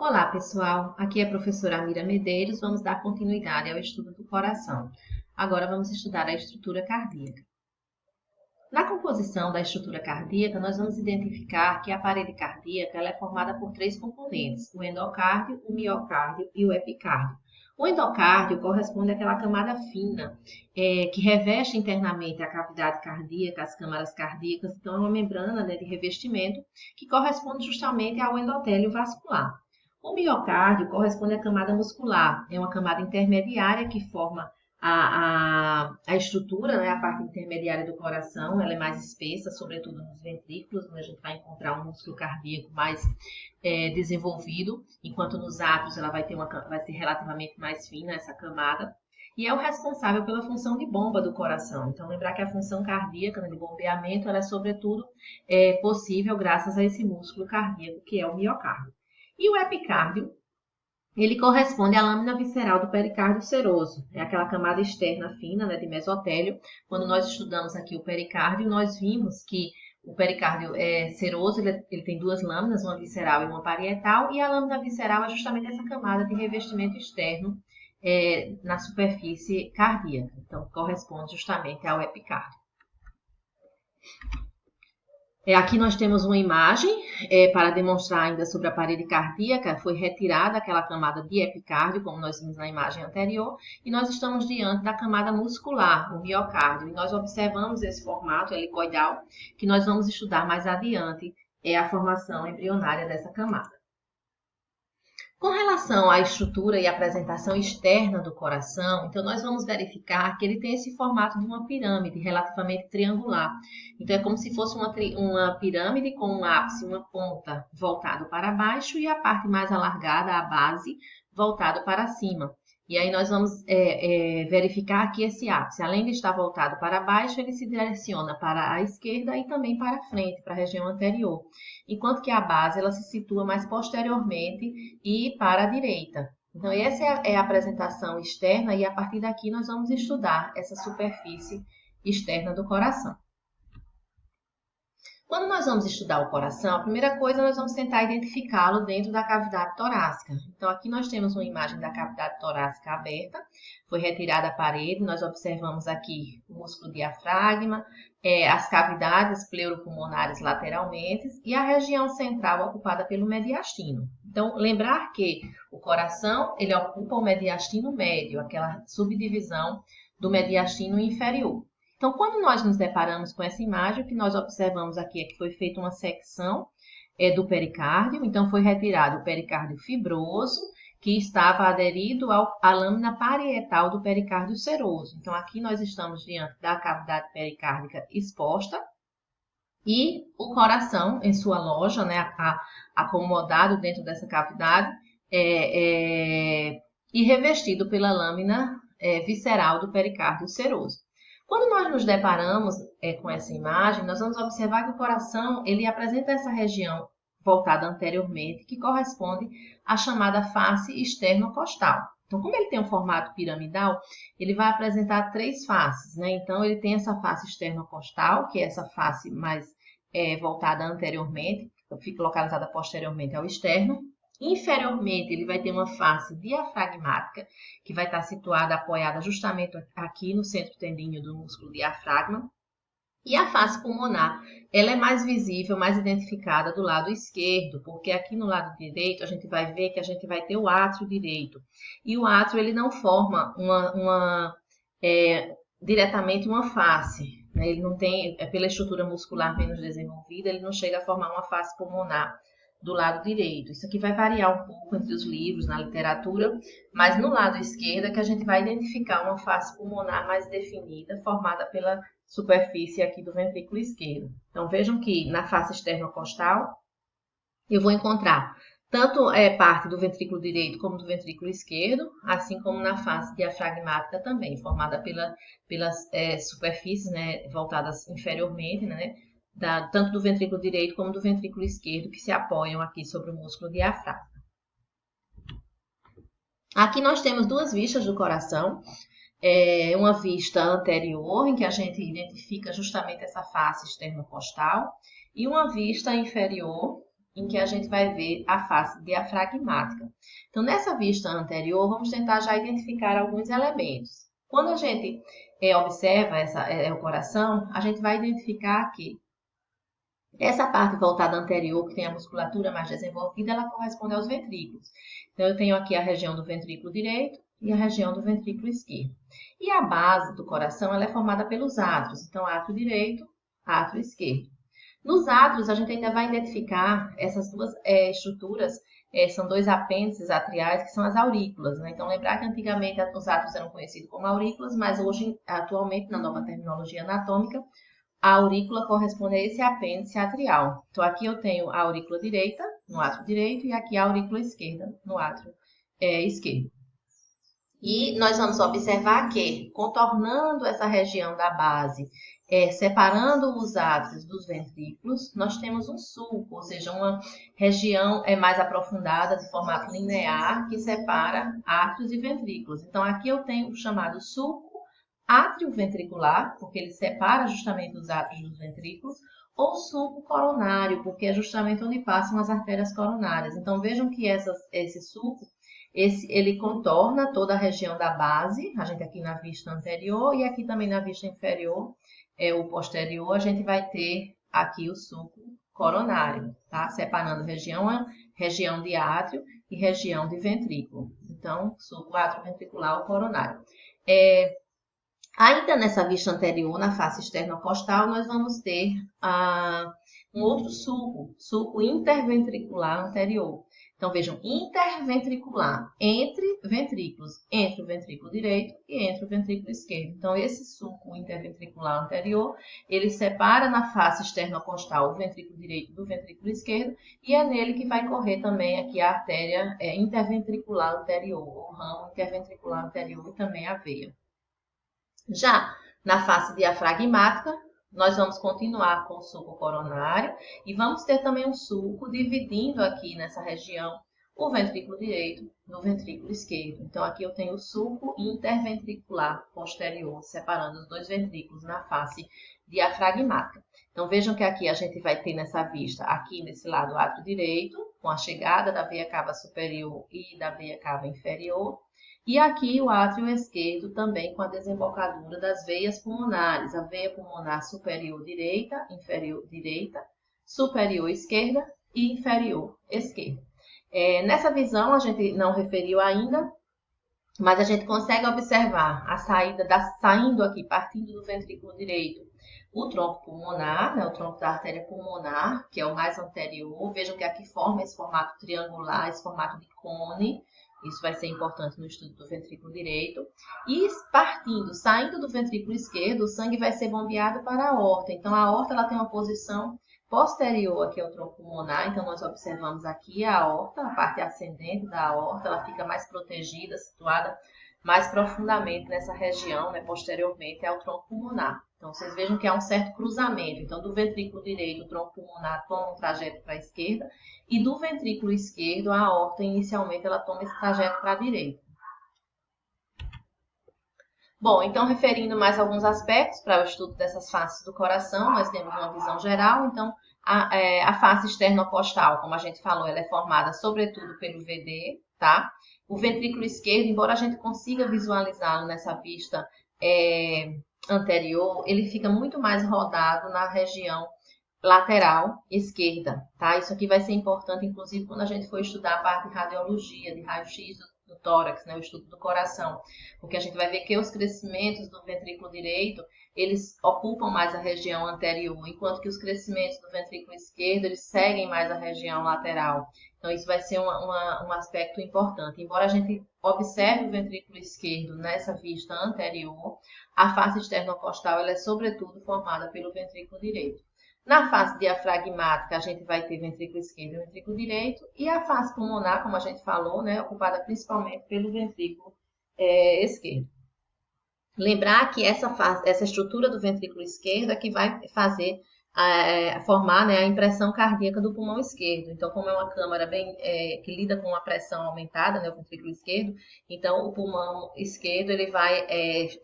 Olá, pessoal. Aqui é a professora Amira Medeiros. Vamos dar continuidade ao estudo do coração. Agora vamos estudar a estrutura cardíaca. Na composição da estrutura cardíaca, nós vamos identificar que a parede cardíaca ela é formada por três componentes: o endocárdio, o miocárdio e o epicárdio. O endocárdio corresponde àquela camada fina que reveste internamente a cavidade cardíaca, as câmaras cardíacas. Então, é uma membrana, de revestimento que corresponde justamente ao endotélio vascular. O miocárdio corresponde à camada muscular, é uma camada intermediária que forma a estrutura, né, a parte intermediária do coração, ela é mais espessa, sobretudo nos ventrículos, onde a gente vai encontrar um músculo cardíaco mais desenvolvido, enquanto nos átrios ela vai ser relativamente mais fina, essa camada, e é o responsável pela função de bomba do coração. Então, lembrar que a função cardíaca, né, de bombeamento, ela é sobretudo possível graças a esse músculo cardíaco, que é o miocárdio. E o epicárdio, ele corresponde à lâmina visceral do pericárdio seroso, é aquela camada externa fina, né, de mesotélio. Quando nós estudamos aqui o pericárdio, nós vimos que o pericárdio seroso, ele tem duas lâminas, uma visceral e uma parietal, e a lâmina visceral é justamente essa camada de revestimento externo na superfície cardíaca. Então, corresponde justamente ao epicárdio. Aqui nós temos uma imagem para demonstrar ainda sobre a parede cardíaca. Foi retirada aquela camada de epicárdio, como nós vimos na imagem anterior, e nós estamos diante da camada muscular, o miocárdio. E nós observamos esse formato helicoidal que nós vamos estudar mais adiante, a formação embrionária dessa camada. Com relação à estrutura e apresentação externa do coração, então nós vamos verificar que ele tem esse formato de uma pirâmide relativamente triangular. Então é como se fosse uma pirâmide com um ápice, uma ponta voltado para baixo e a parte mais alargada, a base, voltado para cima. E aí nós vamos verificar que esse ápice, além de estar voltado para baixo, ele se direciona para a esquerda e também para a frente, para a região anterior. Enquanto que a base ela se situa mais posteriormente e para a direita. Então, essa é a apresentação externa e a partir daqui nós vamos estudar essa superfície externa do coração. Quando nós vamos estudar o coração, a primeira coisa nós vamos tentar identificá-lo dentro da cavidade torácica. Então, aqui nós temos uma imagem da cavidade torácica aberta, foi retirada a parede, nós observamos aqui o músculo diafragma, as cavidades pleuropulmonares lateralmente e a região central ocupada pelo mediastino. Então, lembrar que o coração, ele ocupa o mediastino médio, aquela subdivisão do mediastino inferior. Então, quando nós nos deparamos com essa imagem, o que nós observamos aqui é que foi feita uma secção do pericárdio. Então, foi retirado o pericárdio fibroso, que estava aderido à lâmina parietal do pericárdio seroso. Então, aqui nós estamos diante da cavidade pericárdica exposta e o coração em sua loja, né, acomodado dentro dessa cavidade e revestido pela lâmina visceral do pericárdio seroso. Quando nós nos deparamos com essa imagem, nós vamos observar que o coração ele apresenta essa região voltada anteriormente, que corresponde à chamada face externo-costal. Então, como ele tem um formato piramidal, ele vai apresentar três faces, né? Então, ele tem essa face externo-costal, que é essa face mais voltada anteriormente, fica localizada posteriormente ao externo. Inferiormente, ele vai ter uma face diafragmática, que vai estar situada, apoiada justamente aqui no centro tendíneo do músculo diafragma. E a face pulmonar, ela é mais visível, mais identificada do lado esquerdo, porque aqui no lado direito a gente vai ver que a gente vai ter o átrio direito. E o átrio, ele não forma diretamente uma face, né? Ele não tem, pela estrutura muscular menos desenvolvida, ele não chega a formar uma face pulmonar do lado direito. Isso aqui vai variar um pouco entre os livros, na literatura, mas no lado esquerdo é que a gente vai identificar uma face pulmonar mais definida, formada pela superfície aqui do ventrículo esquerdo. Então, vejam que na face externo-costal, eu vou encontrar tanto parte do ventrículo direito como do ventrículo esquerdo, assim como na face diafragmática também, formada pelas superfícies, né, voltadas inferiormente, né, tanto do ventrículo direito como do ventrículo esquerdo, que se apoiam aqui sobre o músculo diafragma. Aqui nós temos duas vistas do coração. Uma vista anterior, em que a gente identifica justamente essa face externo-costal, e uma vista inferior, em que a gente vai ver a face diafragmática. Então, nessa vista anterior, vamos tentar já identificar alguns elementos. Quando a gente observa o coração, a gente vai identificar que essa parte voltada anterior, que tem a musculatura mais desenvolvida, ela corresponde aos ventrículos. Então, eu tenho aqui a região do ventrículo direito e a região do ventrículo esquerdo. E a base do coração ela é formada pelos átrios. Então, átrio direito, átrio esquerdo. Nos átrios, a gente ainda vai identificar essas duas estruturas, são dois apêndices atriais, que são as aurículas, né? Então, lembrar que antigamente os átrios eram conhecidos como aurículas, mas hoje, atualmente, na nova terminologia anatômica, a aurícula corresponde a esse apêndice atrial. Então, aqui eu tenho a aurícula direita, no átrio direito, e aqui a aurícula esquerda, no átrio esquerdo. E nós vamos observar que, contornando essa região da base, separando os átrios dos ventrículos, nós temos um sulco, ou seja, uma região mais aprofundada, de formato linear, que separa átrios e ventrículos. Então, aqui eu tenho o chamado sulco átrio ventricular, porque ele separa justamente os átrios dos ventrículos, ou sulco coronário, porque é justamente onde passam as artérias coronárias. Então, vejam que esse sulco, ele contorna toda a região da base, a gente aqui na vista anterior e aqui também na vista inferior, o posterior, a gente vai ter aqui o sulco coronário, tá? Separando região de átrio e região de ventrículo. Então, sulco átrio ventricular ou coronário. Ainda nessa vista anterior, na face externocostal, nós vamos ter um outro sulco interventricular anterior. Então, vejam, interventricular, entre ventrículos, entre o ventrículo direito e entre o ventrículo esquerdo. Então, esse sulco interventricular anterior, ele separa na face externocostal o ventrículo direito do ventrículo esquerdo e é nele que vai correr também aqui a artéria interventricular anterior, o ramo interventricular anterior e também a veia. Já na face diafragmática, nós vamos continuar com o sulco coronário e vamos ter também um sulco dividindo aqui nessa região o ventrículo direito do ventrículo esquerdo. Então, aqui eu tenho o sulco interventricular posterior, separando os dois ventrículos na face diafragmática. Então, vejam que aqui a gente vai ter nessa vista, aqui nesse lado, o átrio direito, com a chegada da veia cava superior e da veia cava inferior. E aqui o átrio esquerdo também com a desembocadura das veias pulmonares, a veia pulmonar superior direita, inferior direita, superior esquerda e inferior esquerda. Nessa visão a gente não referiu ainda, mas a gente consegue observar a saída saindo aqui, partindo do ventrículo direito, o tronco pulmonar, né, o tronco da artéria pulmonar, que é o mais anterior. Vejam que aqui forma esse formato triangular, esse formato de cone. Isso vai ser importante no estudo do ventrículo direito. E saindo do ventrículo esquerdo, o sangue vai ser bombeado para a aorta. Então, a aorta ela tem uma posição posterior aqui ao tronco pulmonar. Então, nós observamos aqui a aorta, a parte ascendente da aorta, ela fica mais protegida, situada mais profundamente nessa região, né, posteriormente ao tronco pulmonar. Então, vocês vejam que há um certo cruzamento. Então, do ventrículo direito, o tronco pulmonar toma um trajeto para a esquerda, e do ventrículo esquerdo, a aorta, inicialmente, ela toma esse trajeto para a direita. Bom, então, referindo mais alguns aspectos para o estudo dessas faces do coração, nós temos uma visão geral. Então, a face externocostal, como a gente falou, ela é formada sobretudo pelo VD, tá? O ventrículo esquerdo, embora a gente consiga visualizá-lo nessa vista anterior, ele fica muito mais rodado na região lateral esquerda, tá? Isso aqui vai ser importante, inclusive, quando a gente for estudar a parte de radiologia, de raio-x do tórax, né? O estudo do coração, porque a gente vai ver que os crescimentos do ventrículo direito, eles ocupam mais a região anterior, enquanto que os crescimentos do ventrículo esquerdo, eles seguem mais a região lateral. Então, isso vai ser um aspecto importante. Embora a gente observe o ventrículo esquerdo nessa vista anterior, a face externocostal ela é sobretudo formada pelo ventrículo direito. Na face diafragmática, a gente vai ter ventrículo esquerdo e ventrículo direito, e a face pulmonar, como a gente falou, né, ocupada principalmente pelo ventrículo esquerdo. Lembrar que essa estrutura do ventrículo esquerdo é que vai fazer formar, né, a impressão cardíaca do pulmão esquerdo. Então, como é uma câmara que lida com a pressão aumentada, né, o ventrículo esquerdo, então o pulmão esquerdo ele vai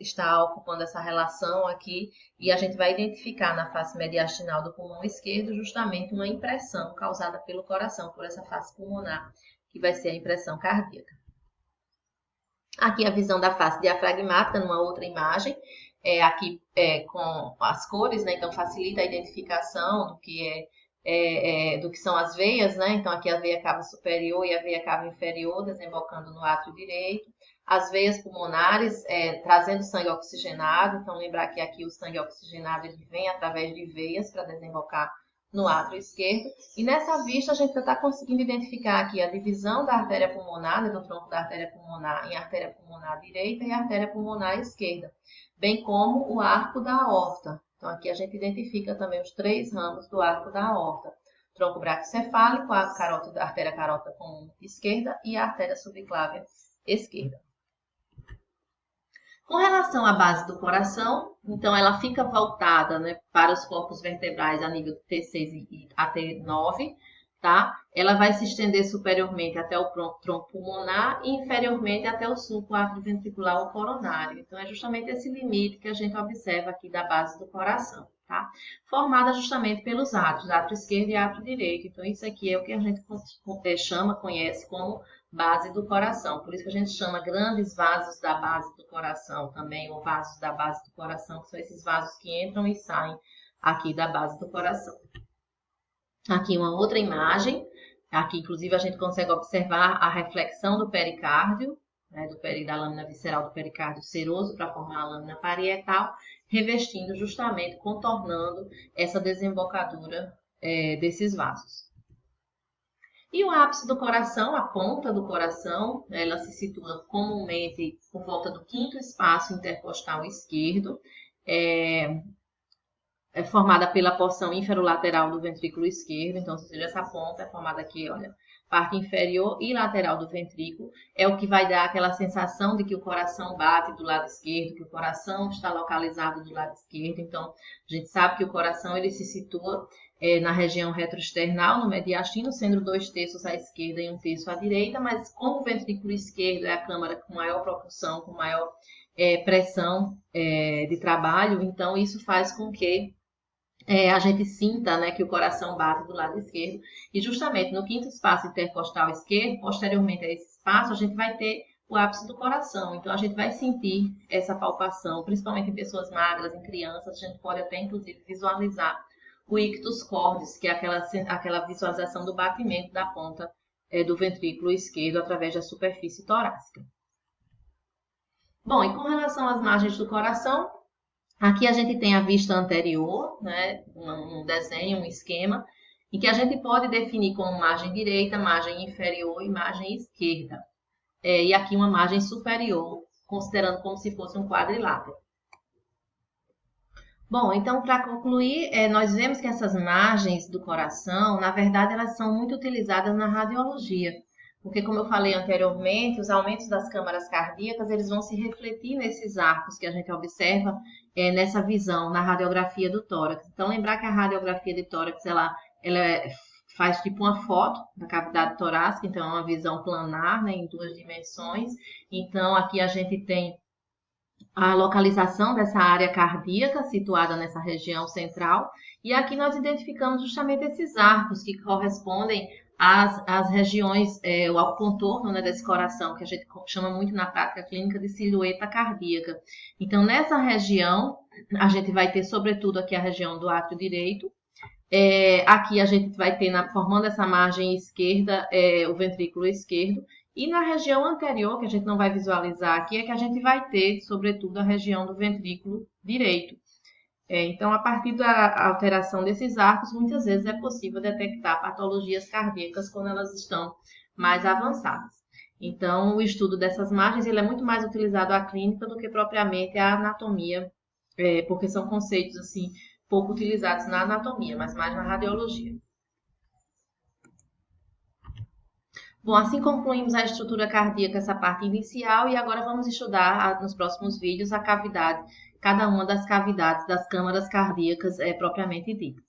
estar ocupando essa relação aqui e a gente vai identificar na face mediastinal do pulmão esquerdo justamente uma impressão causada pelo coração, por essa face pulmonar, que vai ser a impressão cardíaca. Aqui a visão da face diafragmática numa outra imagem, aqui com as cores, né? Então facilita a identificação do que do que são as veias, né? Então aqui a veia cava superior e a veia cava inferior, desembocando no átrio direito. As veias pulmonares trazendo sangue oxigenado, então lembrar que aqui o sangue oxigenado ele vem através de veias para desembocar no átrio esquerdo. E nessa vista a gente está conseguindo identificar aqui a divisão da artéria pulmonar, né, do tronco da artéria pulmonar em artéria pulmonar direita e artéria pulmonar esquerda, bem como o arco da aorta. Então aqui a gente identifica também os 3 ramos do arco da aorta. Tronco braquicefálico, a artéria carótida comum esquerda e a artéria subclávia esquerda. Com relação à base do coração, então ela fica voltada, né, para os corpos vertebrais a nível T6 e T9, tá? Ela vai se estender superiormente até o tronco pulmonar e inferiormente até o sulco atrioventricular ou coronário. Então é justamente esse limite que a gente observa aqui da base do coração, tá? Formada justamente pelos átrios, átrio esquerdo e átrio direito. Então isso aqui é o que a gente conhece como base do coração. Por isso que a gente chama grandes vasos da base do coração também, ou vasos da base do coração, que são esses vasos que entram e saem aqui da base do coração. Aqui uma outra imagem, aqui inclusive a gente consegue observar a reflexão do pericárdio, né, da lâmina visceral do pericárdio seroso para formar a lâmina parietal, revestindo justamente, contornando essa desembocadura desses vasos. E o ápice do coração, a ponta do coração, ela se situa comumente por volta do 5º espaço intercostal esquerdo, é formada pela porção inferolateral do ventrículo esquerdo. Então, ou seja, essa ponta é formada aqui, olha, parte inferior e lateral do ventrículo, é o que vai dar aquela sensação de que o coração bate do lado esquerdo, que o coração está localizado do lado esquerdo. Então, a gente sabe que o coração ele se situa na região retroesternal, no mediastino, sendo 2/3 à esquerda e 1/3 à direita, mas como o ventrículo esquerdo é a câmara com maior propulsão, com maior pressão de trabalho, então isso faz com que a gente sinta, né, que o coração bate do lado esquerdo. E justamente no 5º espaço intercostal esquerdo, posteriormente a esse espaço, a gente vai ter o ápice do coração. Então a gente vai sentir essa palpação, principalmente em pessoas magras, em crianças. A gente pode até inclusive visualizar o ictus cordis, que é aquela visualização do batimento da ponta do ventrículo esquerdo através da superfície torácica. Bom, e com relação às margens do coração, aqui a gente tem a vista anterior, né, um desenho, um esquema, em que a gente pode definir como margem direita, margem inferior e margem esquerda. E aqui uma margem superior, considerando como se fosse um quadrilátero. Bom, então, para concluir, nós vemos que essas margens do coração, na verdade, elas são muito utilizadas na radiologia, porque, como eu falei anteriormente, os aumentos das câmaras cardíacas, eles vão se refletir nesses arcos que a gente observa nessa visão, na radiografia do tórax. Então, lembrar que a radiografia de tórax, ela faz tipo uma foto da cavidade torácica, então é uma visão planar, né, em 2 dimensões. Então, aqui a gente tem a localização dessa área cardíaca situada nessa região central, e aqui nós identificamos justamente esses arcos que correspondem às regiões, ao contorno, né, desse coração, que a gente chama muito na prática clínica de silhueta cardíaca. Então, nessa região, a gente vai ter, sobretudo, aqui a região do átrio direito. Aqui a gente vai ter, formando essa margem esquerda, o ventrículo esquerdo. E na região anterior, que a gente não vai visualizar aqui, é que a gente vai ter, sobretudo, a região do ventrículo direito. Então, a partir da alteração desses arcos, muitas vezes é possível detectar patologias cardíacas quando elas estão mais avançadas. Então, o estudo dessas margens ele é muito mais utilizado à clínica do que propriamente à anatomia, porque são conceitos assim, pouco utilizados na anatomia, mas mais na radiologia. Bom, assim concluímos a estrutura cardíaca, essa parte inicial, e agora vamos estudar nos próximos vídeos a cavidade, cada uma das cavidades das câmaras cardíacas propriamente dita.